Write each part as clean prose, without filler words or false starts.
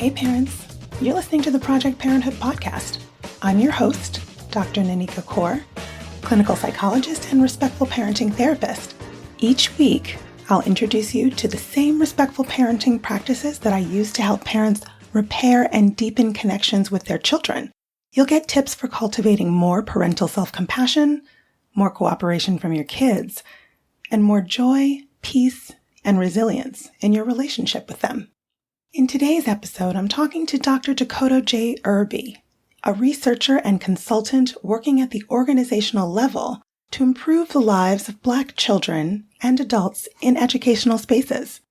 Hey parents, you're listening to the Project Parenthood podcast. I'm your host, Dr. Nanika Coor, clinical psychologist and respectful parenting therapist. Each week, I'll introduce you to the same respectful parenting practices that I use to help parents repair and deepen connections with their children. You'll get tips for cultivating more parental self-compassion, more cooperation from your kids, and more joy, peace, and resilience in your relationship with them. In today's episode, I'm talking to Dr. Decoteau J, Irby, a researcher and consultant working at the organizational level to improve the lives of Black children and adults in educational spaces.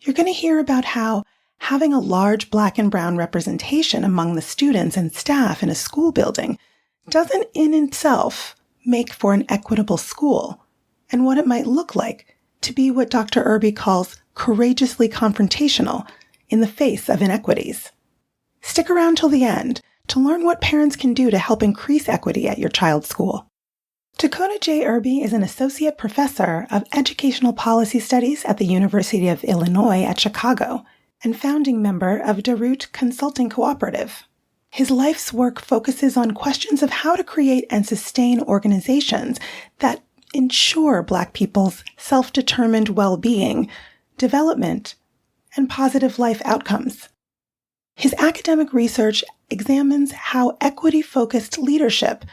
You're going to hear about how having a large Black and brown representation among the students and staff in a school building doesn't in itself make for an equitable school, and what it might look like to be what Dr. Irby calls courageously confrontational in the face of inequities. Stick around till the end to learn what parents can do to help increase equity at your child's school. Decoteau J. Irby is an associate professor of educational policy studies at the University of Illinois at Chicago and founding member of Decoteau Consulting Cooperative. His life's work focuses on questions of how to create and sustain organizations that ensure Black people's self-determined well-being, development, and positive life outcomes. His academic research examines how equity-focused leadership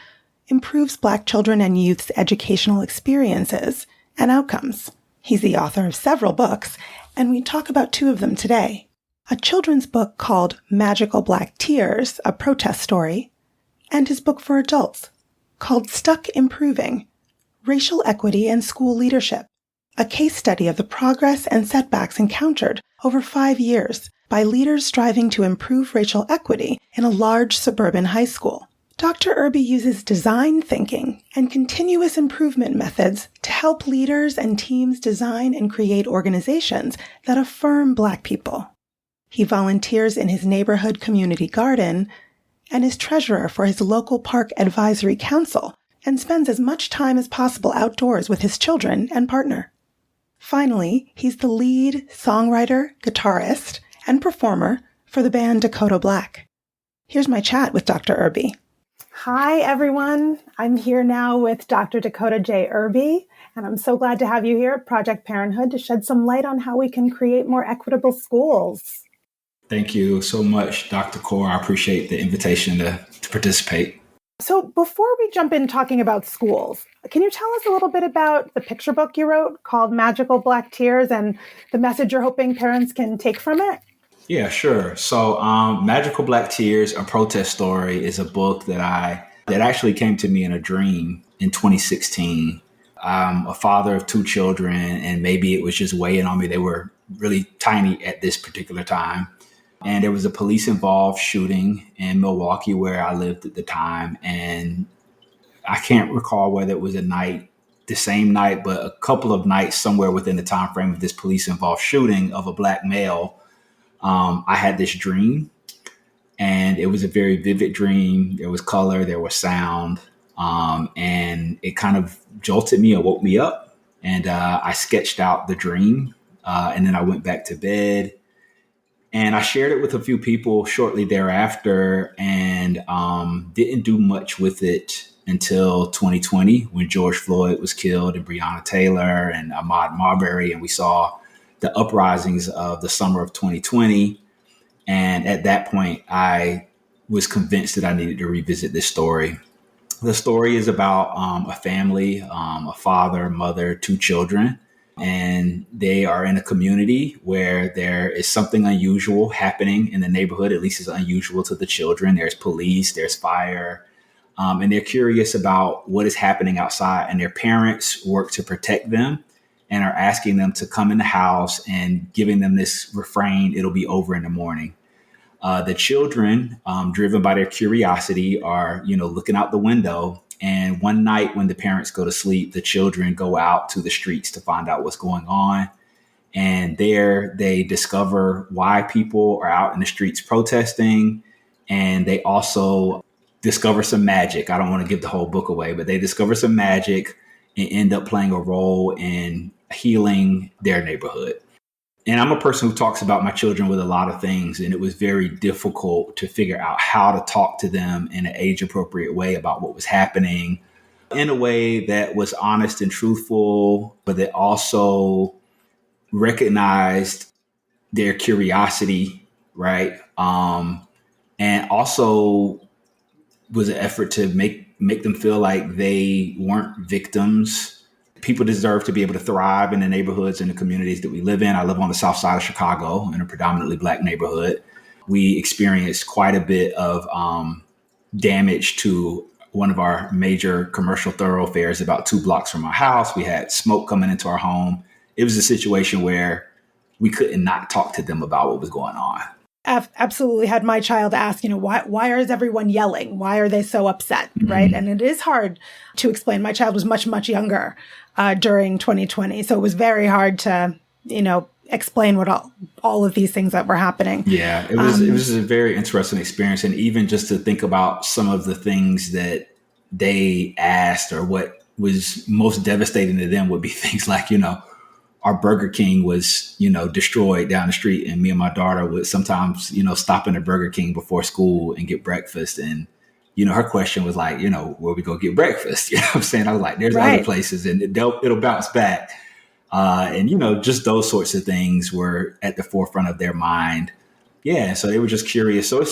improves Black children and youth's educational experiences and outcomes. He's the author of several books, and we talk about two of them today. A children's book called Magical Black Tears, a protest story, and his book for adults called Stuck Improving, Racial Equity and School Leadership, a case study of the progress and setbacks encountered over 5 years by leaders striving to improve racial equity in a large suburban high school. Dr. Irby uses design thinking and continuous improvement methods to help leaders and teams design and create organizations that affirm Black people. He volunteers in his neighborhood community garden and is treasurer for his local park advisory council and spends as much time as possible outdoors with his children and partner. Finally, he's the lead songwriter, guitarist, and performer for the band Decoteau Black. Here's my chat with Dr. Irby. Hi, everyone. I'm here now with Dr. Decoteau J. Irby, and I'm so glad to have you here at Project Parenthood to shed some light on how we can create more equitable schools. Thank you so much, Dr. Coor. I appreciate the invitation to participate. So before we jump in talking about schools, can you tell us a little bit about the picture book you wrote called Magical Black Tears and the message you're hoping parents can take from it? Yeah, sure. So Magical Black Tears, a protest story, is a book that actually came to me in a dream in 2016. I'm a father of 2 children, and maybe it was just weighing on me. They were really tiny at this particular time. And there was a police-involved shooting in Milwaukee where I lived at the time. And I can't recall whether it was the same night, but a couple of nights somewhere within the time frame of this police-involved shooting of a Black male. I had this dream, and it was a very vivid dream. There was color, there was sound, and it kind of jolted me and woke me up. And I sketched out the dream, and then I went back to bed. And I shared it with a few people shortly thereafter and didn't do much with it until 2020 when George Floyd was killed and Breonna Taylor and Ahmaud Marbury. And we saw the uprisings of the summer of 2020. And at that point, I was convinced that I needed to revisit this story. The story is about a family, a father, mother, 2 children. And they are in a community where there is something unusual happening in the neighborhood. At least it's unusual to the children. There's police, there's fire, and they're curious about what is happening outside. And their parents work to protect them and are asking them to come in the house and giving them this refrain, "It'll be over in the morning." The children, driven by their curiosity, are, looking out the window. And one night when the parents go to sleep, the children go out to the streets to find out what's going on. And there they discover why people are out in the streets protesting. And they also discover some magic. I don't want to give the whole book away, but they discover some magic and end up playing a role in healing their neighborhood. And I'm a person who talks about my children with a lot of things. And it was very difficult to figure out how to talk to them in an age appropriate way about what was happening in a way that was honest and truthful, but that also recognized their curiosity, right? And also was an effort to make them feel like they weren't victims. People deserve to be able to thrive in the neighborhoods and the communities that we live in. I live on the south side of Chicago in a predominantly Black neighborhood. We experienced quite a bit of damage to one of our major commercial thoroughfares about 2 blocks from our house. We had smoke coming into our home. It was a situation where we couldn't not talk to them about what was going on. I've absolutely had my child ask, why is everyone yelling? Why are they so upset? Mm-hmm. Right. And it is hard to explain. My child was much, much younger during 2020. So it was very hard to, explain what all of these things that were happening. Yeah, it was a very interesting experience. And even just to think about some of the things that they asked, or what was most devastating to them would be things like, our Burger King was, destroyed down the street, and me and my daughter would sometimes, stop in a Burger King before school and get breakfast. And, her question was like, where we go get breakfast? You know what I'm saying? I was like, there's other places, and it'll bounce back. And, just those sorts of things were at the forefront of their mind. Yeah. So they were just curious. So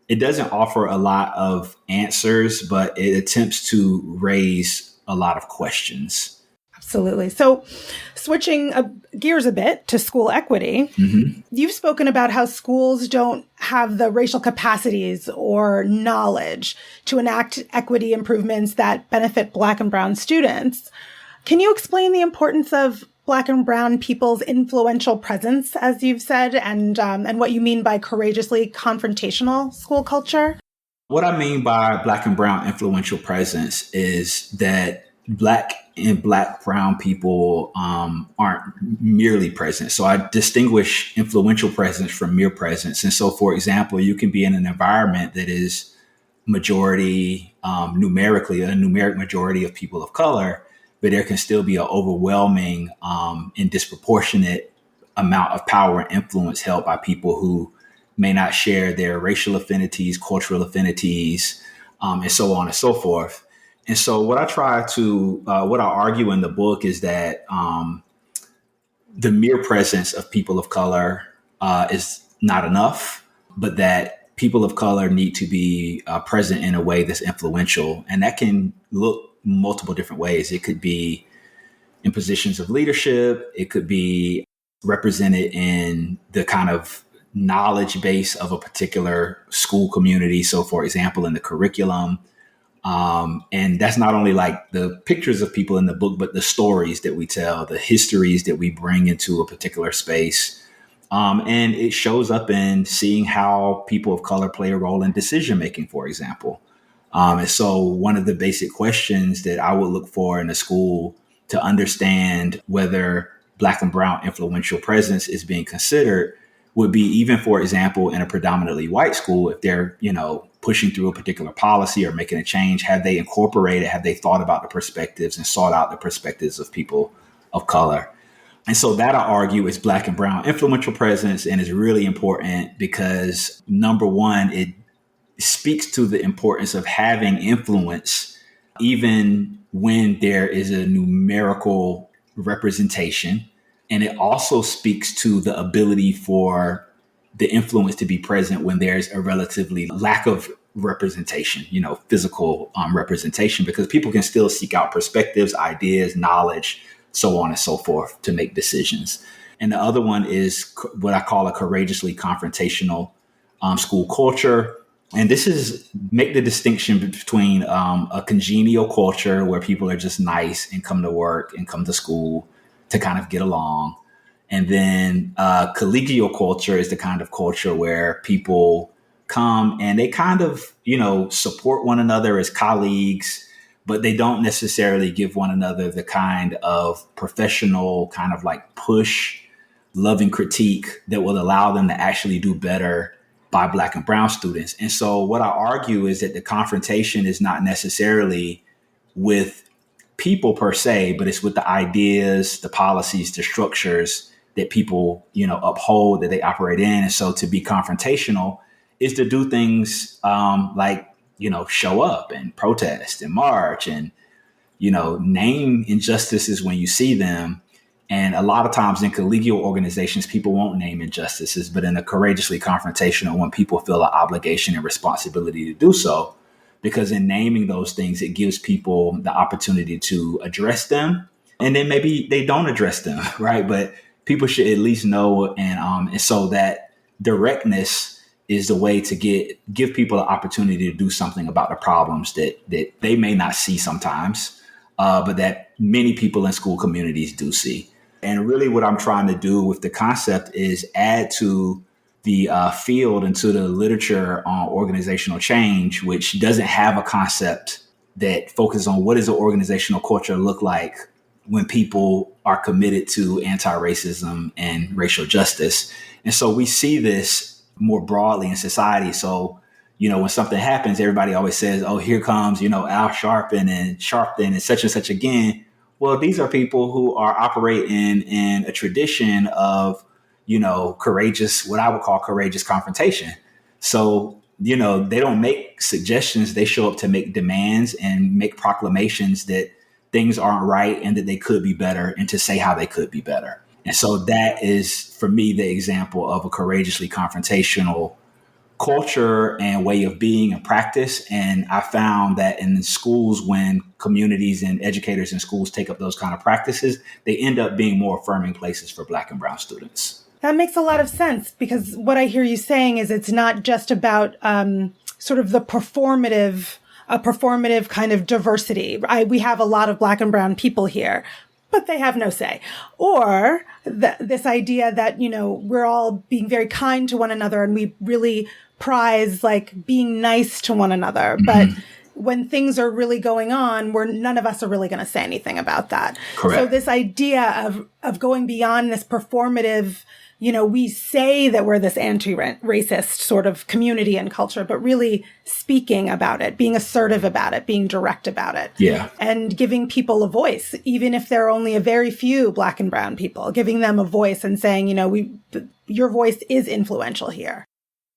it doesn't offer a lot of answers, but it attempts to raise a lot of questions. Absolutely. So switching gears a bit to school equity, mm-hmm. You've spoken about how schools don't have the racial capacities or knowledge to enact equity improvements that benefit Black and Brown students. Can you explain the importance of Black and Brown people's influential presence, as you've said, and what you mean by courageously confrontational school culture? What I mean by Black and Brown influential presence is that Black and Black Brown people aren't merely present. So I distinguish influential presence from mere presence. And so, for example, you can be in an environment that is majority, numerically, a numeric majority of people of color, but there can still be an overwhelming and disproportionate amount of power and influence held by people who may not share their racial affinities, cultural affinities, and so on and so forth. And so what I argue in the book is that the mere presence of people of color is not enough, but that people of color need to be present in a way that's influential. And that can look multiple different ways. It could be in positions of leadership. It could be represented in the kind of knowledge base of a particular school community. So, for example, in the curriculum. And that's not only like the pictures of people in the book, but the stories that we tell, the histories that we bring into a particular space. And it shows up in seeing how people of color play a role in decision making, for example. And so one of the basic questions that I would look for in a school to understand whether Black and Brown influential presence is being considered would be, even, for example, in a predominantly white school, if they're, pushing through a particular policy or making a change, have they thought about the perspectives and sought out the perspectives of people of color? And so that, I argue, is Black and Brown influential presence, and is really important because, number one, it speaks to the importance of having influence, even when there is a numerical representation. And it also speaks to the ability for the influence to be present when there's a relatively lack of representation, physical representation, because people can still seek out perspectives, ideas, knowledge, so on and so forth to make decisions. And the other one is what I call a courageously confrontational school culture. And this is make the distinction between a congenial culture where people are just nice and come to work and come to school to kind of get along. And then collegial culture is the kind of culture where people come and they kind of, support one another as colleagues, but they don't necessarily give one another the kind of professional kind of like push, loving critique that will allow them to actually do better by Black and Brown students. And so what I argue is that the confrontation is not necessarily with people per se, but it's with the ideas, the policies, the structures that people, uphold, that they operate in. And so to be confrontational is to do things like, show up and protest and march and, name injustices when you see them. And a lot of times in collegial organizations, people won't name injustices, but in a courageously confrontational, when people feel an obligation and responsibility to do so, because in naming those things, it gives people the opportunity to address them. And then maybe they don't address them, right? But people should at least know. And so that directness is the way to give people the opportunity to do something about the problems that they may not see sometimes, but that many people in school communities do see. And really what I'm trying to do with the concept is add to the field and to the literature on organizational change, which doesn't have a concept that focuses on what does an organizational culture look like when people are committed to anti-racism and racial justice. And so we see this more broadly in society. So, when something happens, everybody always says, oh, here comes, Al Sharpton and such again. Well, these are people who are operating in a tradition of, courageous, what I would call courageous confrontation. So, they don't make suggestions. They show up to make demands and make proclamations that things aren't right and that they could be better and to say how they could be better. And so that is, for me, the example of a courageously confrontational culture and way of being and practice. And I found that in schools, when communities and educators in schools take up those kind of practices, they end up being more affirming places for Black and brown students. That makes a lot of sense, because what I hear you saying is it's not just about sort of the performative kind of diversity. We have a lot of Black and brown people here, but they have no say. Or this idea that, we're all being very kind to one another and we really prize like being nice to one another. Mm-hmm. But when things are really going on, none of us are really going to say anything about that. Correct. So this idea of going beyond this performative, we say that we're this anti-racist sort of community and culture, but really speaking about it, being assertive about it, being direct about it. Yeah. And giving people a voice, even if there are only a very few Black and brown people, giving them a voice and saying, your voice is influential here.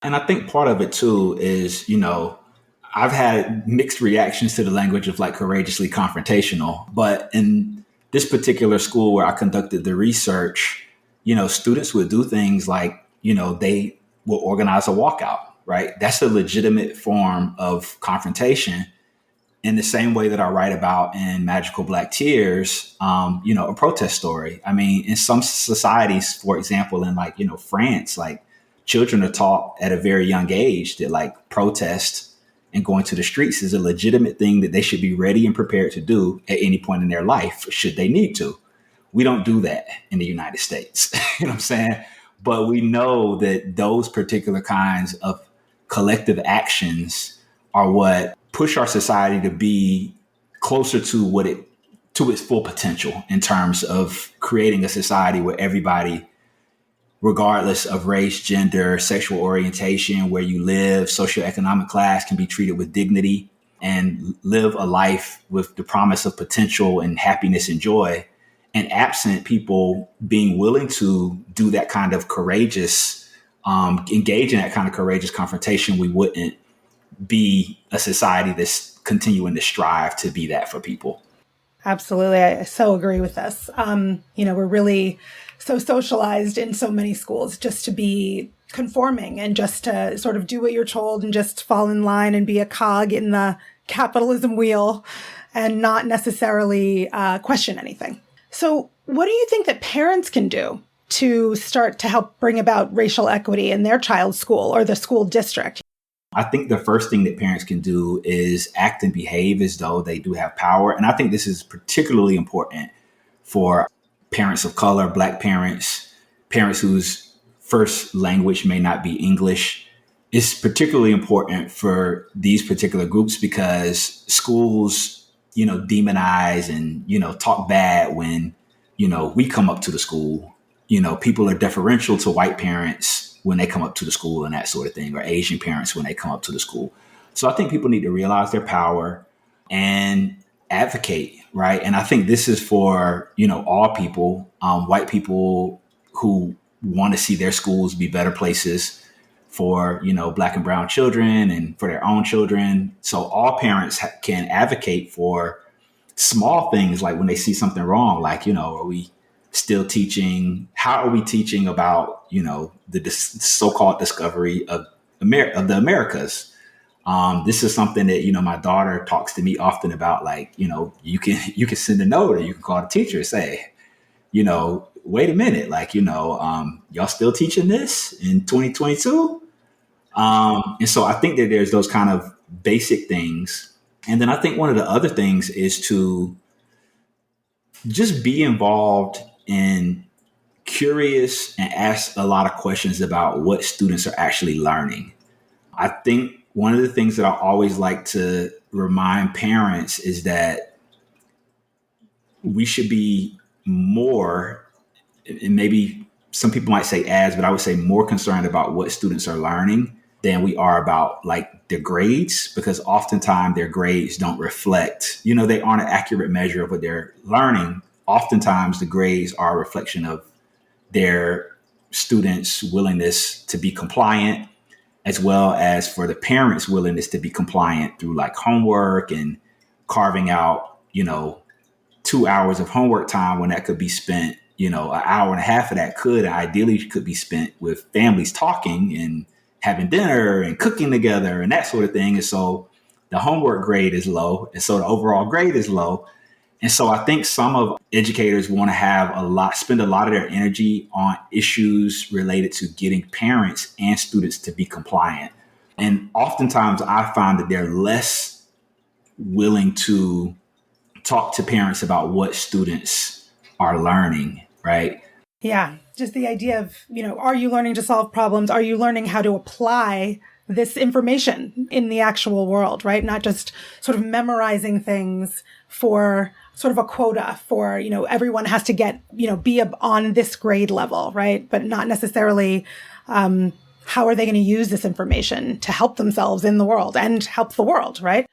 And I think part of it too is, I've had mixed reactions to the language of like courageously confrontational, but in this particular school where I conducted the research, students would do things like, they will organize a walkout, right? That's a legitimate form of confrontation, in the same way that I write about in Magical Black Tears, a protest story. I mean, in some societies, for example, in France, children are taught at a very young age that protest and going to the streets is a legitimate thing that they should be ready and prepared to do at any point in their life, should they need to. We don't do that in the United States, you know what I'm saying? But we know that those particular kinds of collective actions are what push our society to be closer to its full potential in terms of creating a society where everybody, regardless of race, gender, sexual orientation, where you live, socioeconomic class, can be treated with dignity and live a life with the promise of potential and happiness and joy. And absent people being willing to do that kind of courageous, engage in that kind of courageous confrontation, we wouldn't be a society that's continuing to strive to be that for people. Absolutely. I so agree with this. We're really so socialized in so many schools just to be conforming and just to sort of do what you're told and just fall in line and be a cog in the capitalism wheel and not necessarily question anything. So what do you think that parents can do to start to help bring about racial equity in their child's school or the school district? I think the first thing that parents can do is act and behave as though they do have power. And I think this is particularly important for parents of color, Black parents, parents whose first language may not be English. It's particularly important for these particular groups because schools, demonize and, talk bad when, we come up to the school. People are deferential to white parents when they come up to the school and that sort of thing, or Asian parents when they come up to the school. So I think people need to realize their power and advocate, right? And I think this is for, all people, white people who want to see their schools be better places for, Black and brown children and for their own children. So all parents can advocate for small things, like when they see something wrong, like, are we still teaching? How are we teaching about, the so-called discovery of the Americas? This is something that, my daughter talks to me often about, like, you can send a note or you can call the teacher and say, wait a minute, like, y'all still teaching this in 2022? And so I think that there's those kind of basic things. And then I think one of the other things is to just be involved and curious and ask a lot of questions about what students are actually learning. I think one of the things that I always like to remind parents is that we should be more, and maybe some people might say but I would say more concerned about what students are learning than we are about like their grades, because oftentimes their grades don't reflect, they aren't an accurate measure of what they're learning. Oftentimes the grades are a reflection of their students' willingness to be compliant, as well as for the parents' willingness to be compliant through like homework and carving out, 2 hours of homework time when that could be spent, an hour and a half of that ideally could be spent with families talking and having dinner and cooking together and that sort of thing. And so the homework grade is low. And so the overall grade is low. And so I think some of educators want to spend a lot of their energy on issues related to getting parents and students to be compliant. And oftentimes I find that they're less willing to talk to parents about what students are learning, right? Yeah, just the idea of, are you learning to solve problems? Are you learning how to apply this information in the actual world, right? Not just sort of memorizing things for sort of a quota for, everyone has to get, be on this grade level, right? But not necessarily how are they going to use this information to help themselves in the world and help the world, right?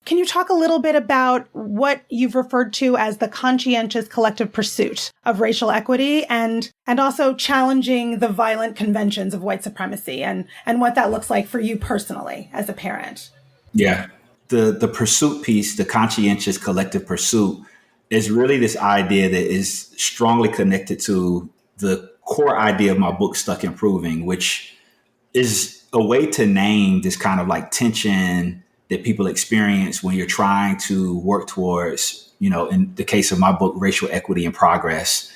Can you talk a little bit about what you've referred to as the conscientious collective pursuit of racial equity and also challenging the violent conventions of white supremacy and what that looks like for you personally as a parent? Yeah. The pursuit piece, the conscientious collective pursuit, is really this idea that is strongly connected to the core idea of my book, Stuck Improving, which is a way to name this kind of like tension that people experience when you're trying to work towards, in the case of my book, racial equity and progress.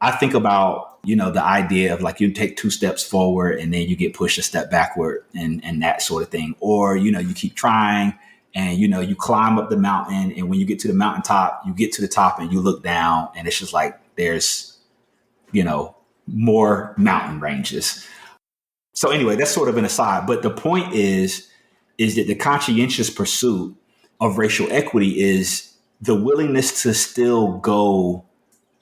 I think about, the idea of like you take 2 steps forward and then you get pushed a step backward and that sort of thing. Or, you keep trying and, you climb up the mountain. And when you get to the mountaintop, you get to the top and you look down and it's just like there's, more mountain ranges. So anyway, that's sort of an aside. But the point is that the conscientious pursuit of racial equity is the willingness to still go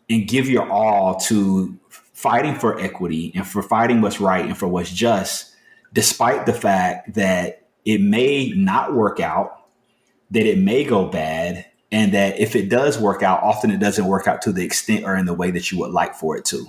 and give your all to fighting for equity and for fighting what's right and for what's just, despite the fact that it may not work out, that it may go bad, and that if it does work out, often it doesn't work out to the extent or in the way that you would like for it to.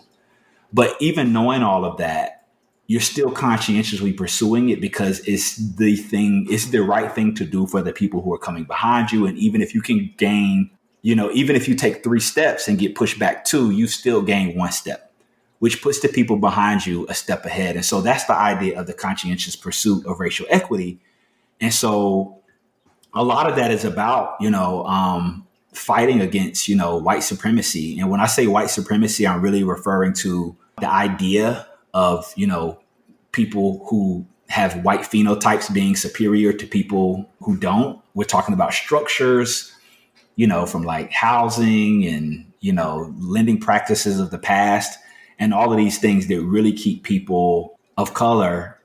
But even knowing all of that, you're still conscientiously pursuing it because it's the right thing to do for the people who are coming behind you. And even if you can gain, even if you take 3 steps and get pushed back 2, you still gain 1 step, which puts the people behind you a step ahead. And so that's the idea of the conscientious pursuit of racial equity. And so a lot of that is about, fighting against, white supremacy. And when I say white supremacy, I'm really referring to the idea of, people who have white phenotypes being superior to people who don't. We're talking about structures, from like housing and, lending practices of the past and all of these things that really keep people of color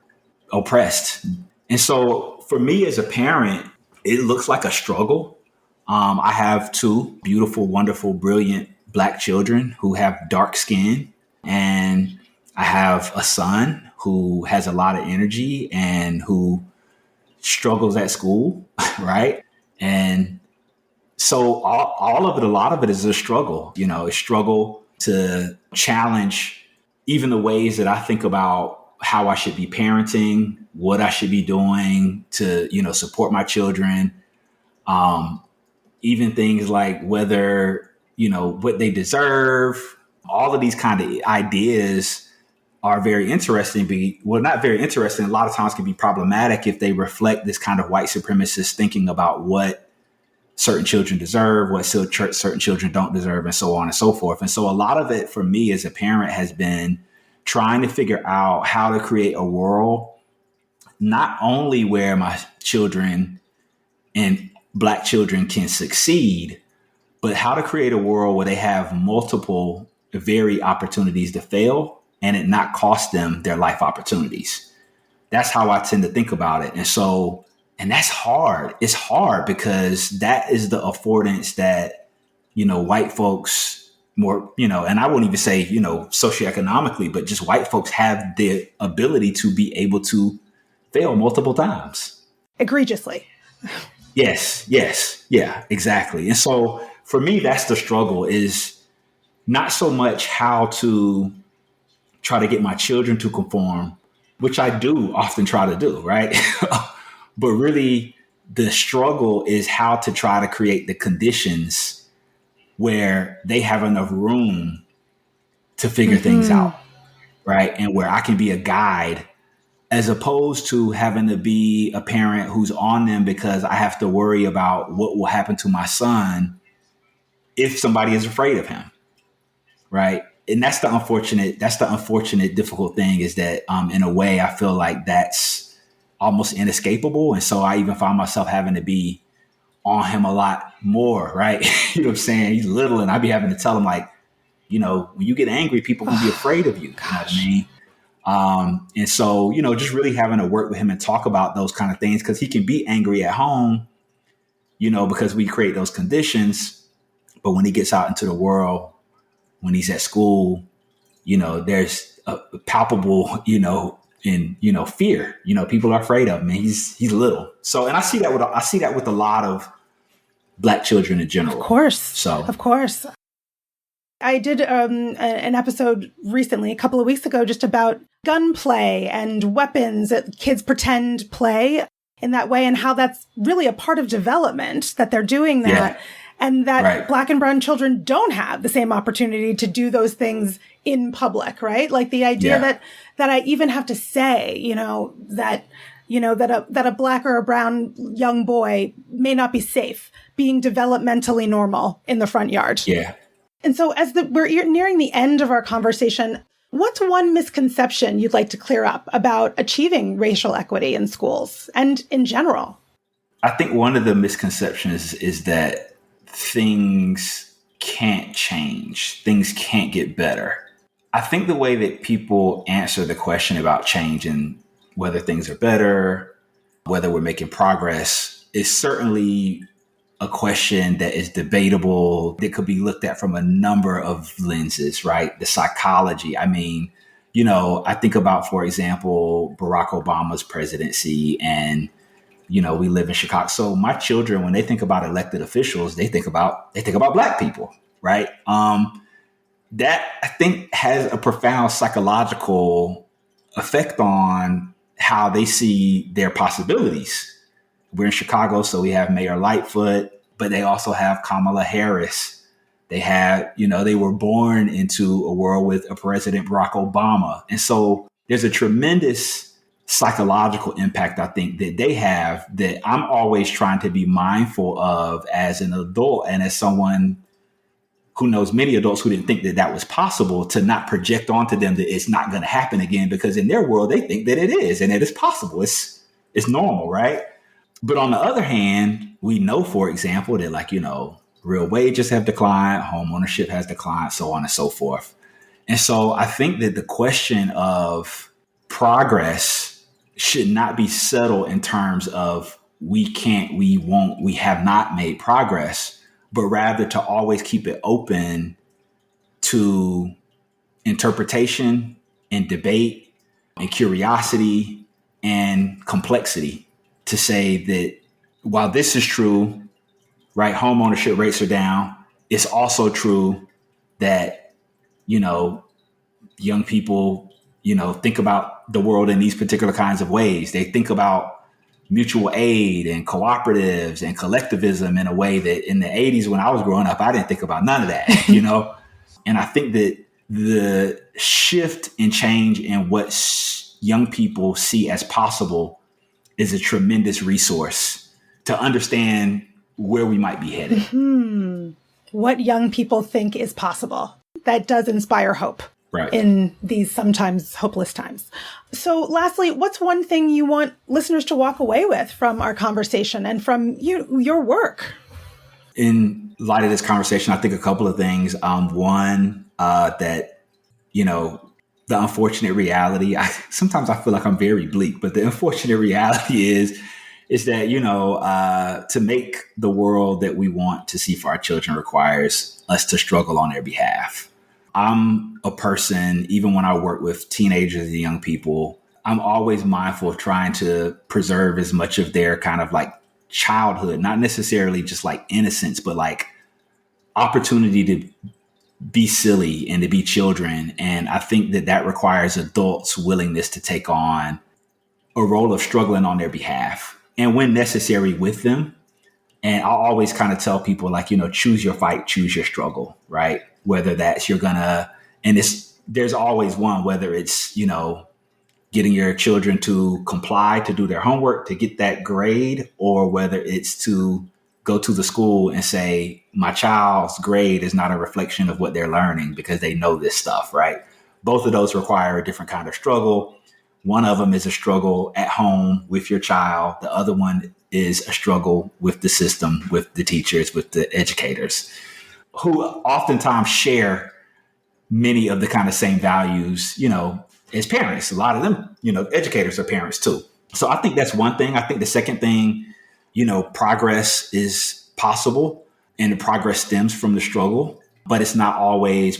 oppressed. And so for me as a parent, it looks like a struggle. I have 2 beautiful, wonderful, brilliant Black children who have dark skin, and I have a son who has a lot of energy and who struggles at school, right? And So all of it, a lot of it is a struggle, a struggle to challenge even the ways that I think about how I should be parenting, what I should be doing to, support my children. Even things like whether, what they deserve, all of these kind of ideas are very interesting. Not very interesting. A lot of times can be problematic if they reflect this kind of white supremacist thinking about what certain children deserve, what certain children don't deserve, and so on and so forth. And so a lot of it for me as a parent has been trying to figure out how to create a world, not only where my children and Black children can succeed, but how to create a world where they have multiple varied opportunities to fail and it not cost them their life opportunities. That's how I tend to think about it. And that's hard. It's hard because that is the affordance that, white folks more, and I wouldn't even say, socioeconomically, but just white folks have the ability to be able to fail multiple times. Egregiously. Yes. Yeah, exactly. And so for me, that's the struggle, is not so much how to try to get my children to conform, which I do often try to do, right? But really the struggle is how to try to create the conditions where they have enough room to figure things out, right? And where I can be a guide, as opposed to having to be a parent who's on them because I have to worry about what will happen to my son if somebody is afraid of him, right? And that's the unfortunate, difficult thing, is that in a way I feel like that's almost inescapable. And so I even find myself having to be on him a lot more, right? You know what I'm saying? He's little and I be having to tell him, like, when you get angry, people will be afraid of you. You know what I mean? And so, just really having to work with him and talk about those kind of things, because he can be angry at home, because we create those conditions. But when he gets out into the world, when he's at school, there's a palpable, in, fear. People are afraid of him, and he's little. So, and I see that with a lot of Black children in general. Of course. I did an episode recently, a couple of weeks ago, just about gunplay and weapons that kids pretend play in that way, and how that's really a part of development, that they're doing that. Yeah. And that right. Black and brown children don't have the same opportunity to do those things in public, right? Like the idea that I even have to say, that a Black or a brown young boy may not be safe being developmentally normal in the front yard. Yeah. And so we're nearing the end of our conversation, what's one misconception you'd like to clear up about achieving racial equity in schools and in general? I think one of the misconceptions is that things can't change. Things can't get better. I think the way that people answer the question about change and whether things are better, whether we're making progress, is certainly a question that is debatable, that could be looked at from a number of lenses, right? The psychology. I mean, I think about, for example, Barack Obama's presidency, and we live in Chicago. So my children, when they think about elected officials, they think about Black people, right? That I think has a profound psychological effect on how they see their possibilities. We're in Chicago, so we have Mayor Lightfoot, but they also have Kamala Harris. They have, they were born into a world with a President Barack Obama. And so there's a tremendous psychological impact, I think, that they have, that I'm always trying to be mindful of as an adult, and as someone who knows many adults who didn't think that that was possible, to not project onto them that it's not going to happen again, because in their world, they think that it is and that it's possible. It's normal, right? But on the other hand, we know, for example, that real wages have declined, home ownership has declined, so on and so forth. And so I think that the question of progress should not be settled in terms of we can't, we won't, we have not made progress, but rather to always keep it open to interpretation and debate and curiosity and complexity, to say that while this is true, right? Home ownership rates are down. It's also true that, young people, think about the world in these particular kinds of ways. They think about mutual aid and cooperatives and collectivism in a way that in the 80s when I was growing up, I didn't think about none of that, And I think that the shift and change in what young people see as possible is a tremendous resource to understand where we might be headed. Mm-hmm. What young people think is possible. That does inspire hope. Right. In these sometimes hopeless times. So lastly, what's one thing you want listeners to walk away with from our conversation and from your work? In light of this conversation, I think a couple of things. One, that, the unfortunate reality, sometimes I feel like I'm very bleak, but the unfortunate reality is that, to make the world that we want to see for our children requires us to struggle on their behalf. I'm a person, even when I work with teenagers and young people, I'm always mindful of trying to preserve as much of their kind of like childhood, not necessarily just like innocence, but like opportunity to be silly and to be children. And I think that requires adults' willingness to take on a role of struggling on their behalf and when necessary with them. And I'll always kind of tell people like, choose your fight, choose your struggle, right? Whether that's there's always one, whether it's, getting your children to comply, to do their homework, to get that grade, or whether it's to go to the school and say, my child's grade is not a reflection of what they're learning because they know this stuff, right? Both of those require a different kind of struggle. One of them is a struggle at home with your child. The other one is a struggle with the system, with the teachers, with the educators, who oftentimes share many of the kind of same values, as parents. A lot of them, educators are parents too. So I think that's one thing. I think the second thing, progress is possible and the progress stems from the struggle, but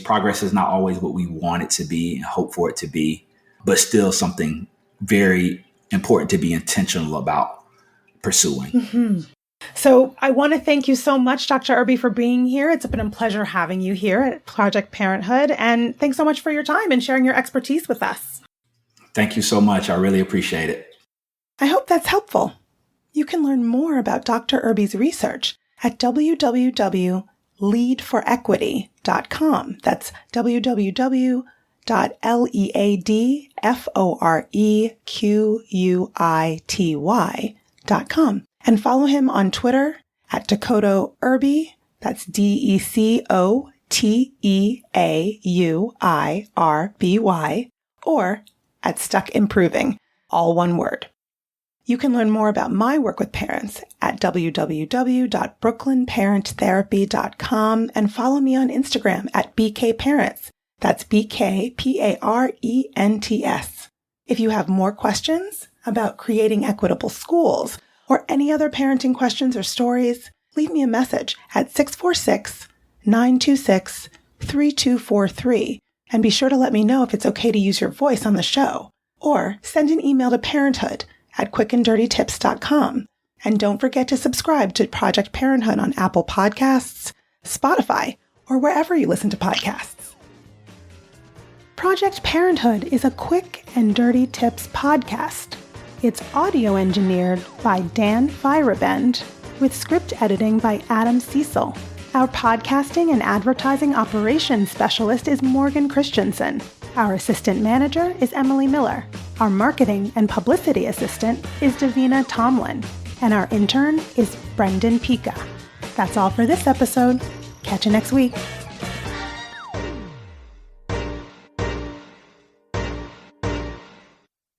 progress is not always what we want it to be and hope for it to be, but still something very important to be intentional about pursuing. Mm-hmm. So I want to thank you so much, Dr. Irby, for being here. It's been a pleasure having you here at Project Parenthood. And thanks so much for your time and sharing your expertise with us. Thank you so much. I really appreciate it. I hope that's helpful. You can learn more about Dr. Irby's research at www.leadforequity.com. That's www.leadforequity.com. And follow him on Twitter at Decoteau Irby. That's DeCoteauIRby, or at Stuck Improving, all one word. You can learn more about my work with parents at www.brooklynparenttherapy.com and follow me on Instagram at BKParents. That's BKPARENTS. If you have more questions about creating equitable schools or any other parenting questions or stories, leave me a message at 646-926-3243 and be sure to let me know if it's okay to use your voice on the show, or send an email to parenthood@quickanddirtytips.com. And don't forget to subscribe to Project Parenthood on Apple Podcasts, Spotify, or wherever you listen to podcasts. Project Parenthood is a quick and dirty tips podcast. It's audio engineered by Dan Feierabend, with script editing by Adam Cecil. Our podcasting and advertising operations specialist is Morgan Christensen. Our assistant manager is Emily Miller. Our marketing and publicity assistant is Davina Tomlin. And our intern is Brendan Pika. That's all for this episode. Catch you next week.